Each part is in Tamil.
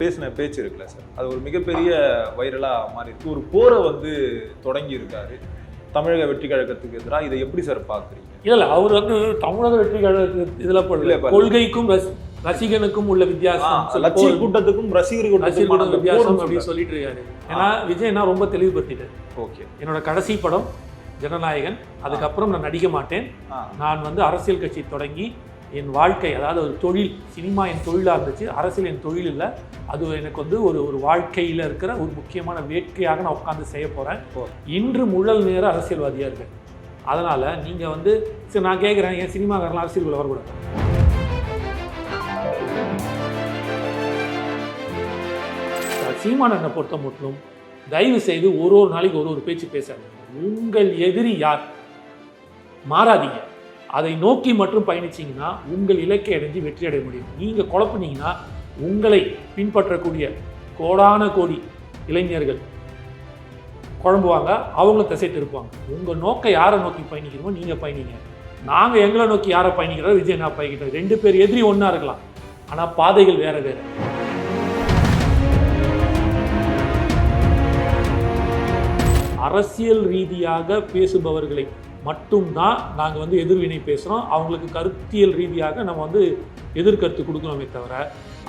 பேசின பேச்சு இருக்குல்ல சார், அது ஒரு மிகப்பெரிய வைரலாக மாறி இருக்கு. ஒரு போரை வந்து தொடங்கி இருக்காரு தமிழக வெற்றி கழகத்துக்கு எதிராக. இதை எப்படி சார் பார்க்குறீங்க? இல்லை அவர் வந்து தமிழக வெற்றி கழகத்துக்கு இதில் போடல, கொள்கைக்கும் ரசிகனுக்கும் உள்ள வித்தியாசம், லட்சிய கூட்டத்துக்கும் ரசிகர் கூட்டத்துக்கும் வித்தியாசம் அப்படின்னு சொல்லிட்டு இருக்காரு. ஏன்னா விஜய் நான் ரொம்ப தெளிவுபடுத்திட்டேன். ஓகே, என்னோட கடைசி படம் ஜனநாயகன், அதுக்கப்புறம் நான் நடிக்க மாட்டேன். நான் வந்து அரசியல் கட்சி தொடங்கி என் வாழ்க்கை, அதாவது ஒரு தொழில், சினிமா என் தொழிலாக இருந்துச்சு, அரசியல் என் தொழில் இல்லை. அது எனக்கு வந்து ஒரு வாழ்க்கையில் இருக்கிற ஒரு முக்கியமான வேட்கையாக நான் உட்காந்து செய்ய போகிறேன். இன்று முழல் நேர அரசியல்வாதியாக இருக்கேன். அதனால் நீங்கள் வந்து சரி, நான் கேட்குறேன், என் சினிமாக்காரலாம் அரசியலுக்குள்ள வரக்கூடாது. சீமானனை பொறுத்த மட்டும் தயவு செய்து ஒரு நாளைக்கு ஒரு பேச்சு பேசாது. உங்கள் எதிரி யார் மாறாதீங்க. அதை நோக்கி மட்டும் பயணிச்சிங்கன்னா உங்கள் இலக்கை அடைஞ்சு வெற்றி அடைய முடியும். நீங்கள் குழப்பினீங்கன்னா உங்களை பின்பற்றக்கூடிய கோடான கோடி இளைஞர்கள் குழம்புவாங்க, அவங்களும் திசை திருப்பாங்க. உங்கள் நோக்கை யாரை நோக்கி பயணிக்கணுமோ நீங்கள் பயணிங்க. நாங்கள் எங்களை நோக்கி யாரை பயணிக்கிறோம், விஜய் நான் பயணிக்கிறோம். 2 பேர் எதிரி ஒன்றா இருக்கலாம், ஆனால் பாதைகள் வேறு வேறு. அரசியல் ரீதியாக பேசுபவர்களை மட்டும்தான் நாங்கள் வந்து எதிர்வினை பேசுகிறோம். அவங்களுக்கு கருத்தியல் ரீதியாக நம்ம வந்து எதிர்கருத்து கொடுக்கணுமே தவிர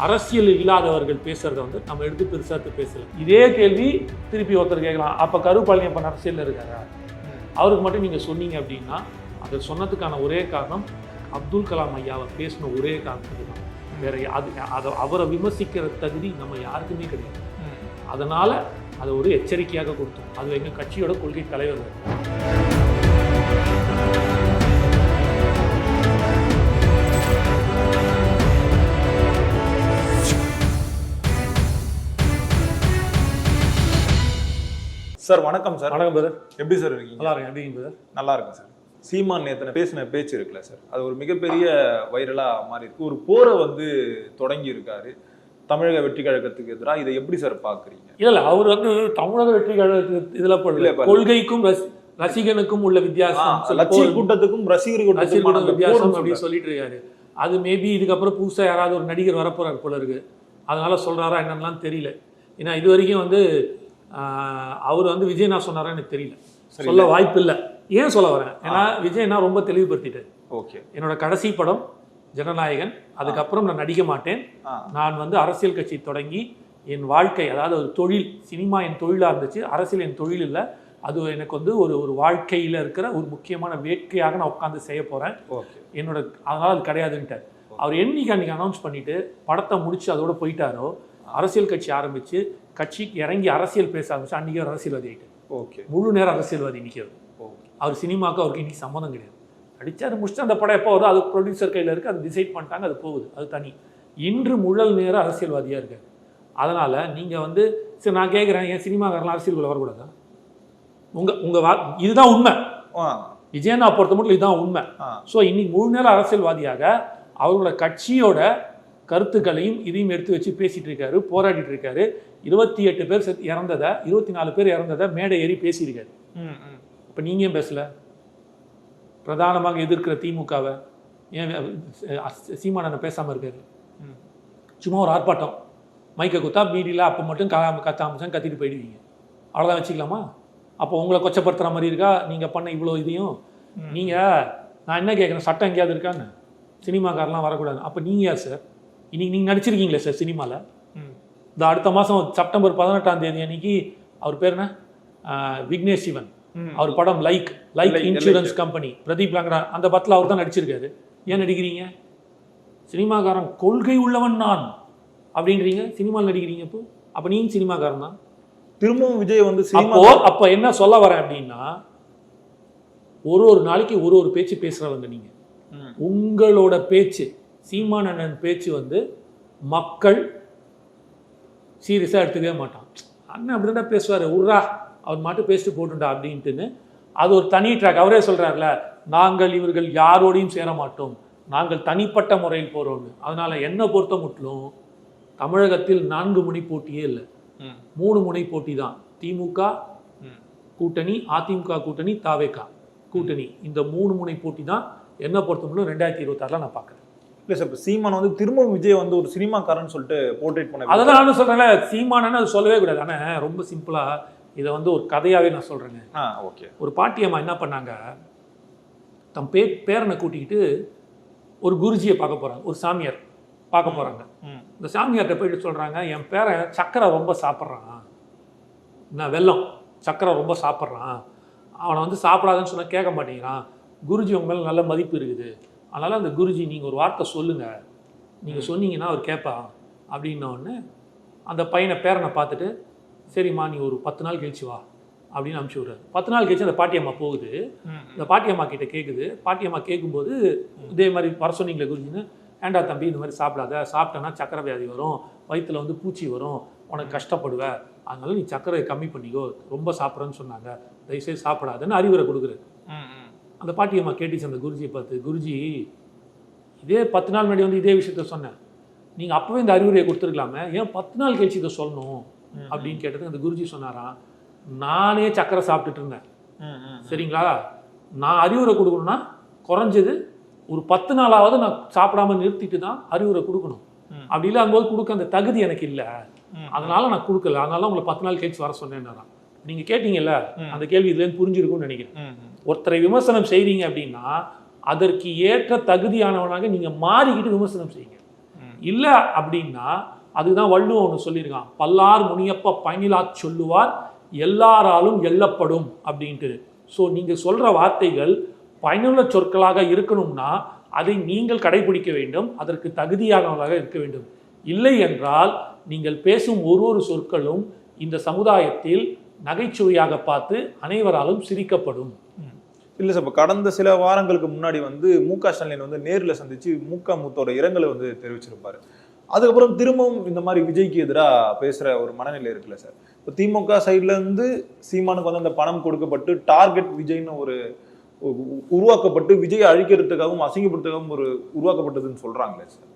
அரசியல் இல்லாதவர்கள் பேசுகிறத வந்து நம்ம எடுத்து பெருசாக பேசலை. இதே கேள்வி திருப்பி ஒருத்தர் கேட்கலாம், அப்போ கருப்பாளியம் அப்போ அரசியலில் இருக்காரா? அவருக்கு மட்டும் நீங்கள் சொன்னீங்க அப்படின்னா அதை சொன்னதுக்கான ஒரே காரணம் அப்துல் கலாம் ஐயாவை பேசின ஒரே காரணத்துக்கு தான். வேற அதை அவரை விமர்சிக்கிற தகுதி நம்ம யாருக்குமே கிடையாது. அதனால் அதை ஒரு எச்சரிக்கையாக கொடுத்தோம். அது எங்கள் கட்சியோட கொள்கை தலைவர். சார் வணக்கம் சார். வணக்கம் பிரதர். எப்படி சார் இருக்கீங்க? நல்லா இருக்கேன். எப்படி பிரதர்? நல்லா இருக்கும் சார். சீமான் நேத்தனை பேசின பேச்சு இருக்குல்ல சார், அது ஒரு மிகப்பெரிய வைரலாக மாறி இருக்கு. ஒரு போரை வந்து தொடங்கி இருக்காரு தமிழக வெற்றி கழகத்துக்கு எதிராக. இதை எப்படி சார் பார்க்குறீங்க? இல்லை அவர் வந்து தமிழக வெற்றி கழகத்துக்கு இதில் போடல, கொள்கைக்கும் ரசிகனுக்கும் உள்ள வித்தியாசம், லட்சிய கூட்டத்துக்கும் ரசிகர் கூட்டத்துக்கும் வித்தியாசம் அப்படின்னு சொல்லிட்டு இருக்காரு. அது மேபி இதுக்கப்புறம் புதுசாக யாராவது ஒரு நடிகர் வரப்போறாரு போல இருக்கு. அதனால சொல்றாரா என்னன்னு தெரியல. ஏன்னா இது வரைக்கும் வந்து அவர் வந்து விஜய் நான் சொன்னாரா எனக்கு தெரியல, சொல்ல வாய்ப்பு இல்லை. ஏன் சொல்ல வரேன், ஏன்னா விஜய் நான் ரொம்ப தெளிவுபடுத்திட்டேன். ஓகே, என்னோட கடைசி படம் ஜனநாயகன், அதுக்கப்புறம் நான் நடிக்க மாட்டேன். நான் வந்து அரசியல் கட்சி தொடங்கி என் வாழ்க்கை, அதாவது ஒரு தொழில், சினிமா என் தொழிலாக இருந்துச்சு, அரசியல் என் தொழில் இல்லை. அது எனக்கு வந்து ஒரு வாழ்க்கையில் இருக்கிற ஒரு முக்கியமான வேட்கையாக நான் உட்காந்து செய்ய போகிறேன். என்னோட அதனால் அது கிடையாதுன்ட்டார். அவர் என்னைக்கு அன்றைக்கி அனௌன்ஸ் பண்ணிவிட்டு படத்தை முடித்து அதோட போயிட்டாரோ, அரசியல் கட்சி ஆரம்பித்து கட்சிக்கு இறங்கி அரசியல் பேச ஆரம்பிச்சு அன்றைக்கி ஒரு அரசியல்வாதி ஆகிட்டு. ஓகே, முழு நேரம் அரசியல்வாதி நிற்கிறது. அவர் சினிமாவுக்கு அவருக்கு இன்றைக்கி சம்மந்தம் கிடையாது. அடித்தார் முடிச்சுட்டு அந்த படம் எப்போ வரும் அது ப்ரொடியூசர் கையில் இருக்குது, அது டிசைட் பண்ணிட்டாங்க, அது போகுது, அது தனி. இன்று முழல் நேர அரசியல்வாதியாக இருக்கார். அதனால் நீங்கள் வந்து சரி, நான் கேட்குறேன், என் சினிமாக்காரலாம் அரசியலுக்குள்ள வரக்கூடாதா? இதுதான் உண்மை. விஜயனா பொறுத்த மட்டும் இதுதான் உண்மை. ஸோ இன்னைக்கு முழு நேர அரசியல்வாதியாக அவரோட கட்சியோட கருத்துக்களையும் இதையும் எடுத்து வச்சு பேசிட்டு இருக்காரு, போராடிட்டு இருக்காரு. 28 பேர் இறந்ததை, 24 பேர் இறந்ததை மேடை ஏறி பேசியிருக்காரு. இப்போ நீங்கள் ஏன் பேசல? பிரதானமாக எதிர்க்கிற திமுகவை ஏன் சீமானனை பேசாமல் இருக்காரு? சும்மா ஒரு ஆர்ப்பாட்டம், மைக்கை குத்தா மீடியில் அப்போ மட்டும் கத்தாமச்சான் கத்திட்டு போயிடுவீங்க, அவ்வளோதான் வச்சுக்கலாமா? அப்போ உங்களை கொச்சப்படுத்துகிற மாதிரி இருக்கா நீங்கள் பண்ண இவ்வளோ இதையும்? நீங்கள் நான் என்ன கேட்குறேன், சட்டம் எங்கேயாவது இருக்கான்னு? சினிமாக்காரெலாம் வரக்கூடாது. அப்போ நீங்கள் யார் சார்? இன்றைக்கி நீங்கள் நடிச்சிருக்கீங்களே சார் சினிமாவில். இந்த அடுத்த மாதம் செப்டம்பர் 18ஆம் தேதி அன்னைக்கு அவர் பேர் என்ன, விக்னேஷ் சிவன், அவர் படம் லைக் இன்சூரன்ஸ் கம்பெனி, பிரதீப் லாங்கரா, அந்த படத்தில் அவர் தான் நடிச்சிருக்காரு. ஏன் நடிக்கிறீங்க? சினிமாக்காரன் கொள்கை உள்ளவன் நான் அப்படின்றீங்க, சினிமாவில் நடிக்கிறீங்க. அப்போ நீங்கள் சினிமாக்காரன் தான். திரும்பவும் விஜய் வந்து அப்போ என்ன சொல்ல வரேன் அப்படின்னா, ஒரு நாளைக்கு ஒரு பேச்சு பேசுகிறவங்க நீங்கள். உங்களோட பேச்சு, சீமானண்ணன் பேச்சு வந்து மக்கள் சீரியஸாக எடுத்துக்கவே மாட்டான். அண்ணன் அப்படி தான் பேசுவார், உர்ரா அவர் மட்டும் பேசிட்டு போட்டுண்டா அப்படின்ட்டுன்னு. அது ஒரு தனி ட்ராக். அவரே சொல்கிறார்ல, நாங்கள் இவர்கள் யாரோடையும் சேர மாட்டோம், நாங்கள் தனிப்பட்ட முறையில் போகிறோம்னு. அதனால் என்னை பொறுத்த மட்டும் தமிழகத்தில் 4 முனை போட்டியே இல்லை, 3 முனை போட்டி தான். திமுக கூட்டணி, அதிமுக கூட்டணி, தாவேகா கூட்டணி, இந்த 3 முனை போட்டி தான் என்னை பொறுத்த மட்டும் 2026 நான் பார்க்குறேன். இல்லை சார், இப்போ சீமான் வந்து திரும்பவும் விஜய் வந்து ஒரு சினிமாக்காரன்னு சொல்லிட்டு போர்ட்ரேட் பண்ண, அதெல்லாம் நானும் சொல்கிறேன்ல, சீமானன்னு அது சொல்லவே கூடாது. ஆனால் ரொம்ப சிம்பிளாக இதை வந்து ஒரு கதையாகவே நான் சொல்கிறேங்க. ஓகே. ஒரு பாட்டியம்மா என்ன பண்ணாங்க, தம் பேரனை கூட்டிக்கிட்டு ஒரு குருஜியை பார்க்க போகிறாங்க, ஒரு சாமியார் பார்க்க போகிறாங்க. இந்த சாமியார்கிட்ட போயிட்டு சொல்கிறாங்க, என் பேரன் சக்கரை ரொம்ப சாப்பிட்றான், நான் வெல்லம் சக்கரை ரொம்ப சாப்பிட்றான், அவனை வந்து சாப்பிடாதுன்னு சொன்னால் கேட்க மாட்டேங்கிறான், குருஜி உங்க மேலே நல்ல மதிப்பு இருக்குது, அதனால் அந்த குருஜி நீங்கள் ஒரு வார்த்தை சொல்லுங்கள், நீங்கள் சொன்னீங்கன்னா அவர் கேட்பான் அப்படின்னோடனே அந்த பையனை பேரனை பார்த்துட்டு, சரிம்மா நீ ஒரு 10 நாள் கழிச்சு வா அப்படின்னு அனுப்பிச்சி விட்றாரு. 10 நாள் கழிச்சு அந்த பாட்டியம்மா போகுது, இந்த பாட்டியம்மா கிட்ட கேட்குது. பாட்டியம்மா கேட்கும்போது இதே மாதிரி வர சொன்னீங்களே குருஜின்னு, ஏண்டா தம்பி இந்த மாதிரி சாப்பிடாத, சாப்பிட்டேன்னா சக்கரை வியாதி வரும், வயிற்றில் வந்து பூச்சி வரும், உனக்கு கஷ்டப்படுவேன், அதனால நீ சக்கரையை கம்மி பண்ணிக்கோ, ரொம்ப சாப்பிட்றேன்னு சொன்னாங்க, தயவுசெய்து சாப்பிடாதுன்னு அறிவுரை கொடுக்குறாரு. அந்த பாட்டியம்மா கேட்டுச்சு அந்த குருஜியை பார்த்து, குருஜி இதே 10 நாள் முன்னாடி வந்து இதே விஷயத்த சொன்னேன், நீங்கள் அப்போவே இந்த அறிவுரையை கொடுத்துருக்கலாமே, ஏன் 10 நாள் கழிச்சு இதை சொல்லணும் அப்படின்னு கேட்டதுக்கு அந்த குருஜி சொன்னாராம், நானே சக்கரை சாப்பிட்டுட்டு இருந்தேன் சரிங்களா, நான் அறிவுரை கொடுக்கணும்னா குறைஞ்சது ஒரு 10 நாளாவது நான் சாப்பிடாம நிறுத்திட்டு தான் அறிவுரை கொடுக்கணும், அப்படி இல்லை அங்கும்போது கொடுக்க அந்த தகுதி எனக்கு இல்லை, அதனால நான் கொடுக்கல, அதனால உங்களை 10 நாள் கழிச்சு வர சொன்னேன்னா. நீங்கள் கேட்டீங்கல்ல அந்த கேள்வி இதுலேருந்து புரிஞ்சிருக்கும்னு நினைக்கிறேன். ஒருத்தரை விமர்சனம் செய்கிறீங்க அப்படின்னா அதற்கு ஏற்ற தகுதியானவனாக நீங்கள் மாறிக்கிட்டு விமர்சனம் செய்யுங்க. இல்லை அப்படின்னா அதுதான் வள்ளுவன் ஒன்று சொல்லியிருக்கான், பல்லார் முனியப்ப பயனிலா சொல்லுவார் எல்லாராலும் எல்லப்படும் அப்படின்ட்டு. ஸோ நீங்கள் சொல்கிற வார்த்தைகள் பயனுள்ள சொற்களாக இருக்கணும்னா அதை நீங்கள் கடைபிடிக்க வேண்டும், அதற்கு தகுதியானவர்களாக இருக்க வேண்டும். இல்லை என்றால் நீங்கள் பேசும் ஒரு சொற்களும் இந்த சமுதாயத்தில் நகைச்சுவையாக பார்த்து அனைவராலும் சிரிக்கப்படும். இல்லை சார், இப்போ கடந்த சில வாரங்களுக்கு முன்னாடி வந்து மு.க. ஸ்டாலின் வந்து நேரில் சந்திச்சு மூத்தோட இரங்கலை வந்து தெரிவிச்சிருப்பாரு. அதுக்கப்புறம் திரும்பவும் இந்த மாதிரி விஜய்க்கு எதிராக பேசுகிற ஒரு மனநிலை இருக்குல்ல சார். இப்போ திமுக சைட்ல இருந்து சீமானுக்கு வந்து அந்த பணம் கொடுக்கப்பட்டு டார்கெட் விஜய்னு ஒரு உருவாக்கப்பட்டு விஜயை அழிக்கிறதுக்காகவும் அசிங்கப்படுத்துக்காகவும் ஒரு உருவாக்கப்பட்டதுன்னு சொல்றாங்களே சார்,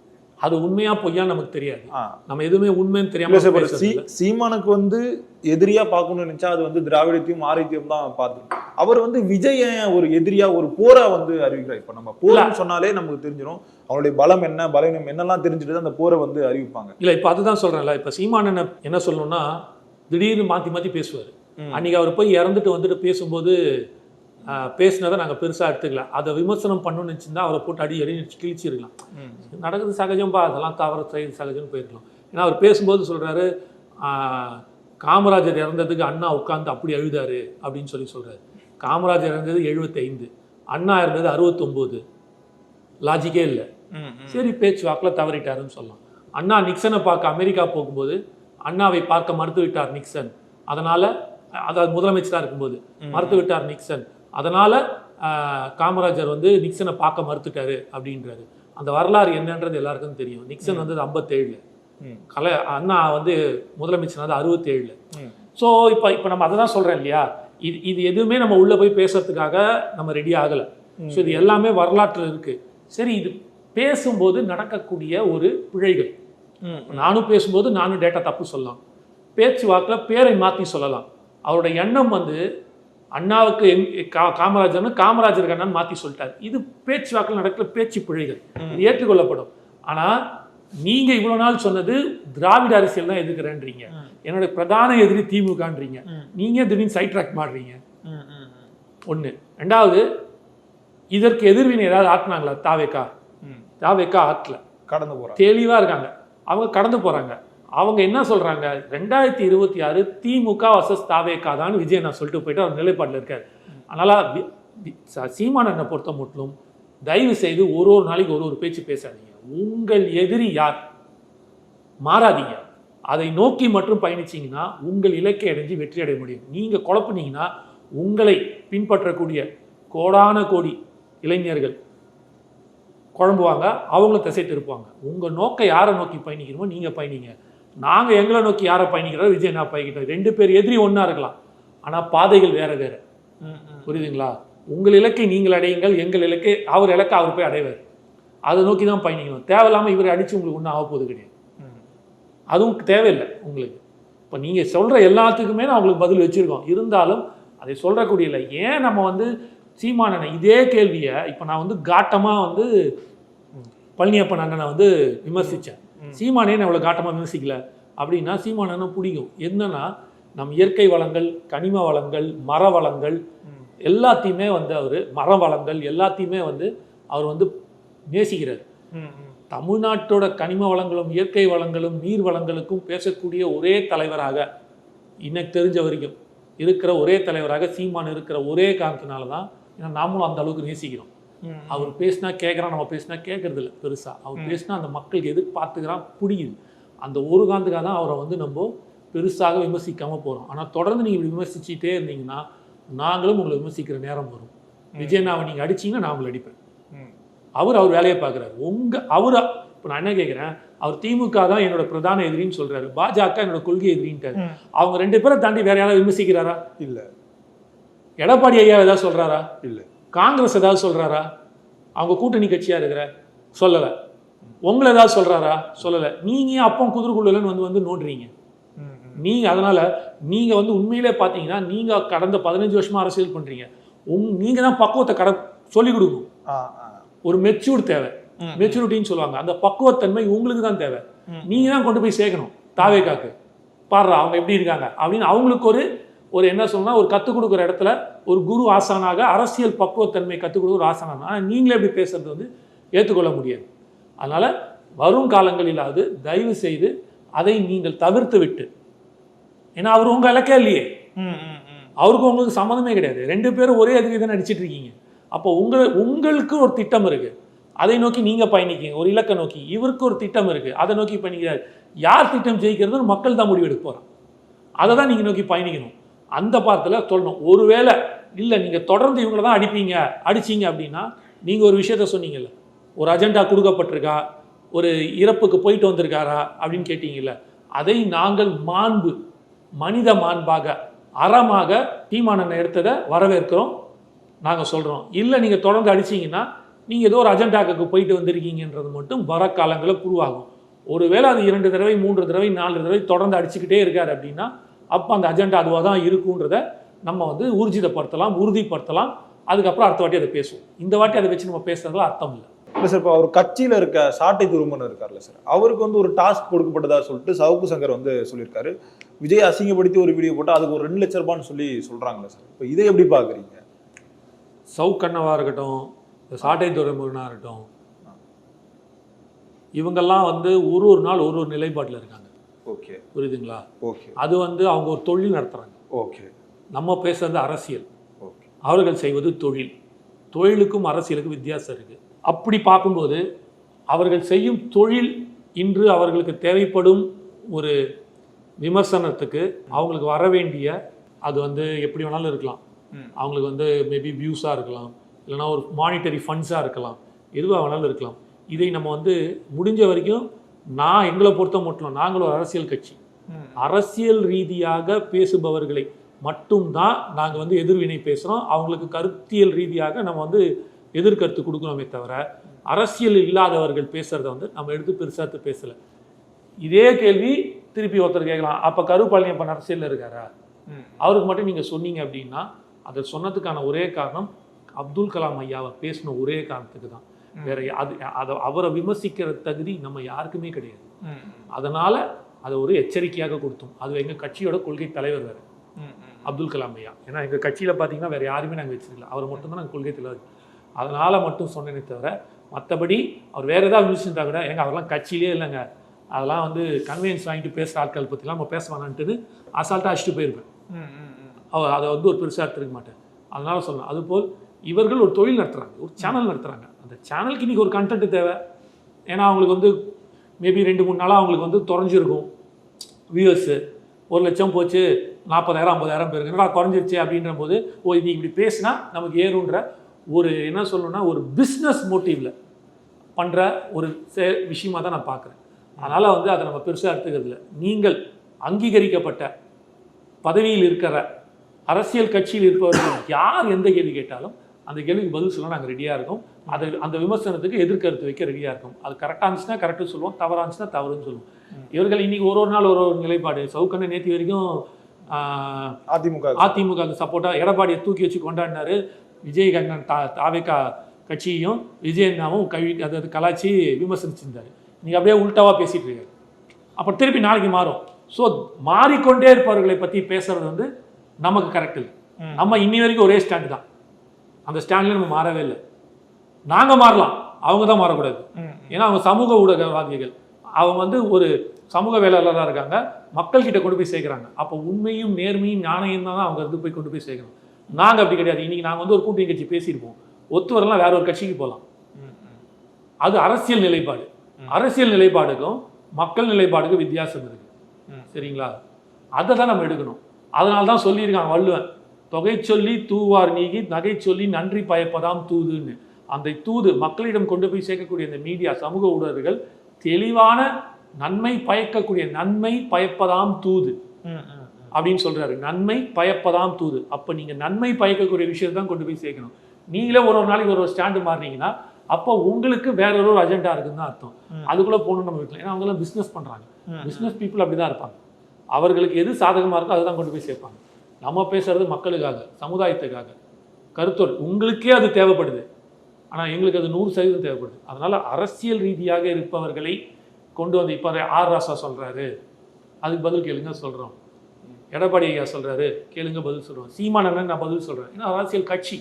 அது உண்மையா பொய்யா நமக்கு தெரியாது. நம்ம எதுவுமே உண்மைன்னு தெரியாம சீமானுக்கு வந்து எதிரியா பார்க்கணும்னு நினைச்சா அது வந்து திராவிடத்தையும் ஆரோக்கியம் தான் பார்த்து அவர் வந்து விஜய ஒரு எதிரியா ஒரு போரா வந்து அறிவிக்கிறார். இப்ப நம்ம போரான்னு சொன்னாலே நமக்கு தெரிஞ்சிடும் அவனுடைய பலம் என்ன பலவீனம் என்னெல்லாம் தெரிஞ்சுட்டு அந்த போரை வந்து அறிவிப்பாங்க. இல்ல இப்ப அதுதான் சொல்றேன்ல, இப்ப சீமான் என்ன சொல்லணும்னா திடீர்னு மாத்தி பேசுவாரு. அன்னைக்கு அவர் போய் இறந்துட்டு வந்துட்டு பேசும்போது பேசினதை நாங்கள் பெருசாக எடுத்துக்கலாம், அதை விமர்சனம் பண்ணணும்னு நினச்சிருந்தா அவரை போட்டு அடி கிழிச்சிருக்கலாம். நடக்குது சகஜம்பா, அதெல்லாம் தவறு செய்து சகஜம்னு போயிருக்கலாம். ஏன்னா அவர் பேசும்போது சொல்கிறாரு, காமராஜர் இறந்ததுக்கு அண்ணா உட்காந்து அப்படி அழுதாரு அப்படின்னு சொல்கிறாரு. காமராஜர் இறந்தது 75, அண்ணா இருந்தது 69, லாஜிக்கே இல்லை. சரி பேச்சு வாக்கில் தவறிட்டாருன்னு சொல்லலாம். அண்ணா நிக்சனை பார்க்க அமெரிக்கா போகும்போது அண்ணாவை பார்க்க மறுத்து விட்டார் நிக்சன், அதனால் அதாவது முதலமைச்சராக இருக்கும்போது மறுத்து விட்டார் நிக்சன், அதனால் காமராஜர் வந்து நிக்சனை பார்க்க மறுத்துட்டாரு அப்படின்றாரு. அந்த வரலாறு என்னன்றது எல்லாருக்கும் தெரியும். நிக்சன் வந்து 57, அண்ணா வந்து முதலமைச்சர் வந்து 67. ஸோ இப்போ நம்ம அதை தான் சொல்கிறேன் இல்லையா, இது எதுவுமே நம்ம உள்ளே போய் பேசுறதுக்காக நம்ம ரெடி ஆகலை. ஸோ இது எல்லாமே வரலாற்றில் இருக்குது. சரி, இது பேசும்போது நடக்கக்கூடிய ஒரு பிழைகள், நானும் பேசும்போது நானும் டேட்டா தப்பு சொல்லலாம், பேச்சு வாக்கில் பேரை மாற்றி சொல்லலாம். அவரோட எண்ணம் வந்து அண்ணாவுக்கு காமராஜர்னு காமராஜருக்கு அண்ணான்னு மாற்றி சொல்லிட்டார். இது பேச்சு வாக்கில் நடக்கிற பேச்சு பிழைகள், இது ஏற்றுக்கொள்ளப்படும். ஆனால் நீங்கள் இவ்வளோ நாள் சொன்னது திராவிட அரசியல் தான் எதிர்க்கிறேன்றீங்க, என்னோட பிரதான எதிரி திமுகன்றீங்க, நீங்கள் திடீர்னு சைட் ட்ராக் மாடுறீங்க. ஒன்று. ரெண்டாவது, இதற்கு எதிர்வினை ஏதாவது ஆட்டினாங்களா? தாவேக்கா ஆட்டல, கடந்து போகிறாங்க, தெளிவாக இருக்காங்க, அவங்க கடந்து போகிறாங்க. அவங்க என்ன சொல்கிறாங்க, 2026 திமுக வர்சஸ் தாவேக்கா தான் விஜய் நான் சொல்லிட்டு போயிட்டு அவர் நிலைப்பாட்டில் இருக்கார். அதனால் சீமானனை பொறுத்த மட்டும் தயவு செய்து ஒரு நாளைக்கு ஒரு பேச்சு பேசாதீங்க. உங்கள் எதிரி யார் மாறாதீங்க, அதை நோக்கி மட்டும் பயணிச்சிங்கன்னா உங்கள் இலக்கை அடைஞ்சு வெற்றி அடைய முடியும். நீங்கள் குழப்பினீங்கன்னா உங்களை பின்பற்றக்கூடிய கோடான கோடி இளைஞர்கள் குழம்புவாங்க, அவங்களும் திசை திருப்பாங்க. உங்கள் நோக்கை யாரை நோக்கி பயணிக்கிறோமோ நீங்கள் பயணிங்க. நாங்கள் எங்களை நோக்கி யாரை பயணிக்கிறோம், விஜய் நான் பயணிக்கிறோம். 2 பேர் எதிரி ஒன்றா இருக்கலாம், ஆனால் பாதைகள் வேறு வேறு. புரியுதுங்களா? உங்கள் இலக்கை நீங்கள் அடையுங்கள், எங்கள் இலக்கை அவர் இலக்கை அவர் போய் அடைவார். அதை நோக்கி தான் பயணிக்கணும். தேவையில்லாமல் இவரை அடித்து உங்களுக்கு ஒன்றும் ஆக போகுது கிடையாது, அதுவும் தேவையில்லை உங்களுக்கு. இப்போ நீங்கள் சொல்கிற எல்லாத்துக்குமே நான் உங்களுக்கு பதில் வச்சுருக்கோம், இருந்தாலும் அதை சொல்கிறக்கூடிய இல்லை. ஏன் நம்ம வந்து சீமானனை இதே கேள்வியை இப்போ நான் வந்து காட்டமாக வந்து பழனியப்பன் அண்ணனை வந்து விமர்சித்தேன். சீமானே நான் அவ்வளோ காட்டமாக விமர்சிக்கல அப்படின்னா சீமானனை பிடிக்கும். என்னன்னா நம் இயற்கை வளங்கள், கனிம வளங்கள், மர வளங்கள் எல்லாத்தையுமே வந்து அவர் மர வளங்கள் எல்லாத்தையுமே வந்து அவர் வந்து நேசிக்கிறார். தமிழ்நாட்டோட கனிம வளங்களும் இயற்கை வளங்களும் நீர் வளங்களுக்கும் பேசக்கூடிய ஒரே தலைவராக இன்னைக்கு தெரிஞ்ச வரைக்கும் இருக்கிற ஒரே தலைவராக சீமான் இருக்கிற ஒரே காரணத்தினால தான் ஏன்னா நாமளும் அந்த அளவுக்கு நேசிக்கிறோம். அவர் பேசினா கேட்குறான், நம்ம பேசினா கேட்கறது இல்லை பெருசாக. அவர் பேசினா அந்த மக்களுக்கு எதிர்பார்த்துக்கிறான், பிடிக்குது. அந்த ஒரு காரணத்துக்காக தான் அவரை வந்து நம்ம பெருசாக விமர்சிக்காமல் போகிறோம். ஆனால் தொடர்ந்து நீங்கள் இப்படி விமர்சிச்சுட்டே இருந்தீங்கன்னா நாங்களும் உங்களை விமர்சிக்கிற நேரம் வரும். விஜயனாவை நீங்கள் அடிச்சிங்கன்னா நான் உங்களை அடிப்பேன். அவர் வேலையை பார்க்குறாரு. அவர் இப்போ நான் என்ன கேட்குறேன், அவர் திமுக தான் என்னோட பிரதான எதிரின்னு சொல்கிறாரு, பாஜக என்னோட கொள்கை எதிரின்ட்டாரு. அவங்க 2 பேரை தாண்டி வேற யாராவது விமர்சிக்கிறாரா? இல்லை. எடப்பாடி ஐயா ஏதாவது சொல்கிறாரா? இல்லை. காங்கிரஸ் ஏதாவது சொல்கிறாரா? அவங்க கூட்டணி கட்சியாக இருக்கிற சொல்லலை. உங்களை ஏதாவது சொல்கிறாரா? சொல்லலை. நீங்கள் அப்போ குதிரைக்குள்ளன்னு வந்து நோண்டுறீங்க. நீங்கள் அதனால் நீங்கள் வந்து உண்மையிலே பார்த்தீங்கன்னா நீங்கள் கடந்த 15 வருஷமாக அரசியல் பண்ணுறீங்க. நீங்கள் தான் பக்குவத்தை சொல்லிக் கொடுக்கணும். ஒரு மெச்சூர் தேவை, மெச்சூரிட்டின்னு சொல்லுவாங்க. அந்த பக்குவத்தன்மை உங்களுக்கு தான் தேவை. நீங்கள் தான் கொண்டு போய் சேர்க்கணும். தாவேக்காக்கு பாடுறா அவங்க எப்படி இருக்காங்க அப்படின்னு அவங்களுக்கு ஒரு என்ன சொல்லணும்னா ஒரு கற்றுக் கொடுக்குற இடத்துல ஒரு குரு ஆசானாக அரசியல் பக்குவத்தன்மை கற்றுக் கொடுக்குற ஒரு ஆசானாக. ஆனால் நீங்களே எப்படி பேசுறது வந்து ஏற்றுக்கொள்ள முடியாது. அதனால் வரும் காலங்களிலாவது தயவு செய்து அதை நீங்கள் தவிர்த்து விட்டு, ஏன்னா அவர் உங்கள் இலக்கே இல்லையே, அவருக்கு உங்களுக்கு சம்மந்தமே கிடையாது. 2 பேரும் ஒரே அதிகம் தான் நடிச்சிட்டு இருக்கீங்க. அப்போ உங்களுக்கு ஒரு திட்டம் இருக்கு, அதை நோக்கி நீங்க பயணிக்கீங்க. ஒரு இலக்கை நோக்கி இவருக்கு ஒரு திட்டம் இருக்கு, அதை நோக்கி பயணிக்கிறார். யார் திட்டம் ஜெயிக்கிறது மக்கள் தான் முடிவெடுக்க போறாங்க. அதை தான் நீங்க நோக்கி பயணிக்கணும். அந்த பாத்தில் சொல்லணும். ஒருவேளை இல்லை நீங்க தொடர்ந்து இவங்களை தான் அடிச்சீங்க அப்படின்னா நீங்க ஒரு விஷயத்த சொன்னீங்கல்ல, ஒரு அஜெண்டா கொடுக்கப்பட்டிருக்கா, ஒரு இறப்புக்கு போயிட்டு வந்திருக்காரா அப்படின்னு கேட்டீங்கல்ல, அதை நாங்கள் மனித மாண்பாக அறமாக தீர்மானம் எடுத்ததை வரவேற்கிறோம். நாங்கள் சொல்கிறோம். இல்லை நீங்கள் தொடர்ந்து அடிச்சிங்கன்னா நீங்கள் ஏதோ ஒரு அஜெண்டாக்கு போயிட்டு வந்திருக்கீங்கன்றது மட்டும் வர காலங்களில் புரிவாகும். ஒருவேளை அது 2 தடவை 3 தடவை 4 தடவை தொடர்ந்து அடிச்சுக்கிட்டே இருக்காரு அப்படின்னா அப்போ அந்த அஜெண்டா அதுவாக தான் இருக்குன்றத நம்ம வந்து உறுதிப்படுத்தலாம். அதுக்கப்புறம் அடுத்த வாட்டி அதை பேசுவோம். இந்த வாட்டி அதை வச்சு நம்ம பேசுறதுல அர்த்தம் இல்லை. இல்லை சார், இப்போ அவர் கட்சியில் இருக்க சாட்டை துருமன் இருக்கார்ல சார், அவருக்கு வந்து ஒரு டாஸ்க் கொடுக்கப்பட்டதா சொல்லிட்டு சவுக்கு சங்கர் வந்து சொல்லியிருக்காரு. விஜய் அசிங்கப்படுத்தி ஒரு வீடியோ போட்டால் அதுக்கு ஒரு 2 லட்ச ரூபான்னு சொல்கிறாங்களே சார், இப்போ இதை எப்படி பார்க்குறீங்க? சவுக்கண்ணவாக இருக்கட்டும், சாட்டை துரைமுருகனாக இருக்கட்டும், இவங்கெல்லாம் வந்து ஒரு நாள் ஒரு நிலைப்பாட்டில் இருக்காங்க. ஓகே, புரியுதுங்களா? ஓகே. அது வந்து அவங்க ஒரு தொழில் நடத்துகிறாங்க. ஓகே. நம்ம பேசுறது அரசியல். ஓகே. அவர்கள் செய்வது தொழிலுக்கும் அரசியலுக்கும் வித்தியாசம் இருக்குது. அப்படி பார்க்கும்போது அவர்கள் செய்யும் தொழில் இன்று அவர்களுக்கு தேவைப்படும் ஒரு விமர்சனத்துக்கு அவங்களுக்கு வர வேண்டிய அது வந்து எப்படி வேணாலும் இருக்கலாம். அவங்களுக்கு வந்து மேபி வியூஸாக இருக்கலாம், இல்லைனா ஒரு மானிட்டரி ஃபண்ட்ஸாக இருக்கலாம், எதுவாக வேணாலும் இருக்கலாம். இதை நம்ம வந்து முடிஞ்ச வரைக்கும் எங்களை பொறுத்த மட்டும் நாங்கள் ஒரு அரசியல் கட்சி, அரசியல் ரீதியாக பேசுபவர்களை மட்டும்தான் நாங்கள் வந்து எதிர்வினை பேசுகிறோம். அவங்களுக்கு கருத்தியல் ரீதியாக நம்ம வந்து எதிர்கருத்து கொடுக்கணுமே தவிர அரசியல் இல்லாதவர்கள் பேசுகிறத வந்து நம்ம எடுத்து பெருசாக பேசலை. இதே கேள்வி திருப்பி ஒருத்தர் கேட்கலாம், அப்போ பழனியப்பன் அரசியலில் இருக்காரா? அவருக்கு மட்டும் நீங்கள் சொன்னீங்க அப்படின்னா அதை சொன்னதுக்கான ஒரே காரணம் அப்துல் கலாம் ஐயாவை பேசின ஒரே காரணத்துக்கு தான். வேற அவரை விமர்சிக்கிற தகுதி நம்ம யாருக்குமே கிடையாது. அதனால அதை ஒரு எச்சரிக்கையாக கொடுத்தோம். அது எங்கள் கட்சியோட கொள்கை தலைவர் வேறு அப்துல் கலாம் ஐயா. ஏன்னா எங்கள் கட்சியில் பார்த்தீங்கன்னா வேறு யாருமே நாங்கள் வச்சிருக்கல, அவர் மட்டும்தான் நாங்கள் கொள்கை தலைவர். அதனால் மட்டும் சொன்னேனே தவிர மற்றபடி அவர் வேறு ஏதாவது விமர்சிச்சா கூட அவரெல்லாம் கட்சியிலே இல்லைங்க, அதெல்லாம் வந்து கன்வீனியன்ஸ் வாங்கிட்டு பேசுகிற ஆட்கள் பற்றிலாம் நம்ம பேச வேணான்ட்டு அசால்ட்டாக அடிச்சுட்டு போயிருப்பேன். அதை வந்து ஒரு பெருசாக எடுத்துக்க மாட்டேன். அதனால சொல்லலாம். அதுபோல் இவர்கள் ஒரு தொழில் நடத்துகிறாங்க, ஒரு சேனல் நடத்துகிறாங்க. அந்த சேனலுக்கு இன்றைக்கி ஒரு கண்டென்ட் தேவை. ஏன்னா அவங்களுக்கு வந்து மேபி 2-3 நாளாக அவங்களுக்கு வந்து குறைஞ்சிருக்கும் வியூவர்ஸு. 1 லட்சம் போச்சு, 40,000 50,000 பேருக்கு என்னடா குறைஞ்சிருச்சு அப்படின்ற போது இது இப்படி பேசினா நமக்கு ஏறுன்ற ஒரு என்ன சொல்லணும்னா ஒரு பிஸ்னஸ் மோட்டிவில் பண்ணுற ஒரு விஷயமாக தான் நான் பார்க்குறேன். அதனால் வந்து அதை நம்ம பெருசாக எடுத்துக்கிறது இல்லை. நீங்கள் அங்கீகரிக்கப்பட்ட பதவியில் இருக்கிற அரசியல் கட்சியில் இருப்பவர்கள் யார் எந்த கேள்வி கேட்டாலும் அந்த கேள்விக்கு பதில் சொல்ல நாங்கள் ரெடியாக இருக்கோம். அந்த விமர்சனத்துக்கு எதிர்கருத்து வைக்க ரெடியாக இருக்கும். அது கரெக்டாக இருந்துச்சுன்னா கரெக்டு சொல்லுவோம், தவறாக இருந்துச்சுன்னா தவறுன்னு சொல்லுவோம். இவர்கள் இன்னைக்கு ஒரு நாள் ஒரு நிலைப்பாடு. சவுக்கண்ணை நேற்று வரைக்கும் அதிமுக சப்போர்ட்டாக எடப்பாடியை தூக்கி வச்சு கொண்டாடினாரு. விஜய் கண்ணன் தாவேக்கா கட்சியையும் விஜயண்ணாவும் அதாவது கலாச்சி விமர்சிச்சிருந்தாரு. நீங்கள் அப்படியே உள்டாவாக பேசிகிட்டு இருக்காரு. அப்போ திருப்பி நாளைக்கு மாறும். ஸோ மாறிக்கொண்டே இருப்பவர்களை பற்றி பேசுறது வந்து நமக்கு கரெக்ட் இல்லை. நம்ம இன்னி வரைக்கும் ஒரே ஸ்டாண்டு தான். அந்த ஸ்டாண்ட்ல நம்ம மாறவே இல்லை. நாங்கள் மாறலாம், அவங்க தான் மாறக்கூடாது. ஏன்னா அவங்க சமூக ஊடகவாதிகள், அவங்க வந்து ஒரு சமூக வேளாளராக இருக்காங்க, மக்கள்கிட்ட கொண்டு போய் சேர்க்குறாங்க. அப்போ உண்மையும் நேர்மையும் ஞானையும் தான் அவங்க வந்து போய் கொண்டு போய் சேர்க்கணும். நாங்கள் அப்படி கிடையாது. இன்னைக்கு நாங்கள் வந்து ஒரு கூட்டணி கட்சி பேசியிருப்போம், ஒத்து வரலாம், வேற ஒரு கட்சிக்கு போகலாம். அது அரசியல் நிலைப்பாடு. அரசியல் நிலைப்பாடுக்கும் மக்கள் நிலைப்பாடுக்கும் வித்தியாசம் இருக்கு. சரிங்களா? அதை தான் நம்ம எடுக்கணும். அதனால தான் சொல்லியிருக்காங்க வள்ளுவன், தொகை சொல்லி தூவார் நீங்கி நகை சொல்லி நன்றி பயப்பதாம் தூதுன்னு. அந்த தூது மக்களிடம் கொண்டு போய் சேர்க்கக்கூடிய இந்த மீடியா, சமூக ஊடகங்கள் தெளிவான நன்மை பயக்கக்கூடிய, நன்மை பயப்பதாம் தூது அப்படின்னு சொல்றாரு. நன்மை பயப்பதாம் தூது. அப்ப நீங்க நன்மை பயக்கக்கூடிய விஷயத்தை தான் கொண்டு போய் சேர்க்கணும். நீங்களே ஒரு நாளைக்கு ஒரு ஸ்டாண்டு மாறினீங்கன்னா அப்போ உங்களுக்கு வேற ஒரு அஜெண்டா இருக்குன்னு தான் அர்த்தம். அதுக்குள்ள போகணும்னு நம்ம வீட்டில், ஏன்னா அவங்க எல்லாம் பிஸ்னஸ் பண்றாங்க. பிஸ்னஸ் பீப்புள் அப்படிதான் இருப்பாங்க. அவர்களுக்கு எது சாதகமா இருக்கோ அதுதான் கொண்டு போய் சேர்ப்பாங்க. நம்ம பேசுறது மக்களுக்காக, சமுதாயத்துக்காக, கருத்தோடு உங்களுக்கே அது தேவைப்படுது. ஆனால் எங்களுக்கு அது 100% தேவைப்படுது. அதனால அரசியல் ரீதியாக இருப்பவர்களை கொண்டு வந்து, இப்போ ஆர் ராசா சொல்றாரு, அதுக்கு பதில் கேளுங்க சொல்றோம். எடப்பாடி ஐயா சொல்றாரு, கேளுங்க பதில் சொல்றோம். சீமானன் நான் பதில் சொல்றேன். ஏன்னா அரசியல் கட்சி,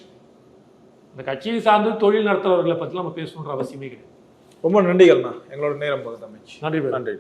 இந்த கட்சியை சார்ந்து தொழில் நடத்துறவர்களை பற்றி நம்ம பேசணுன்ற அவசியமே கிடையாது. ரொம்ப நன்றிகள்ண்ணா, எங்களோட நேரம் போகுது. நன்றி. நன்றி.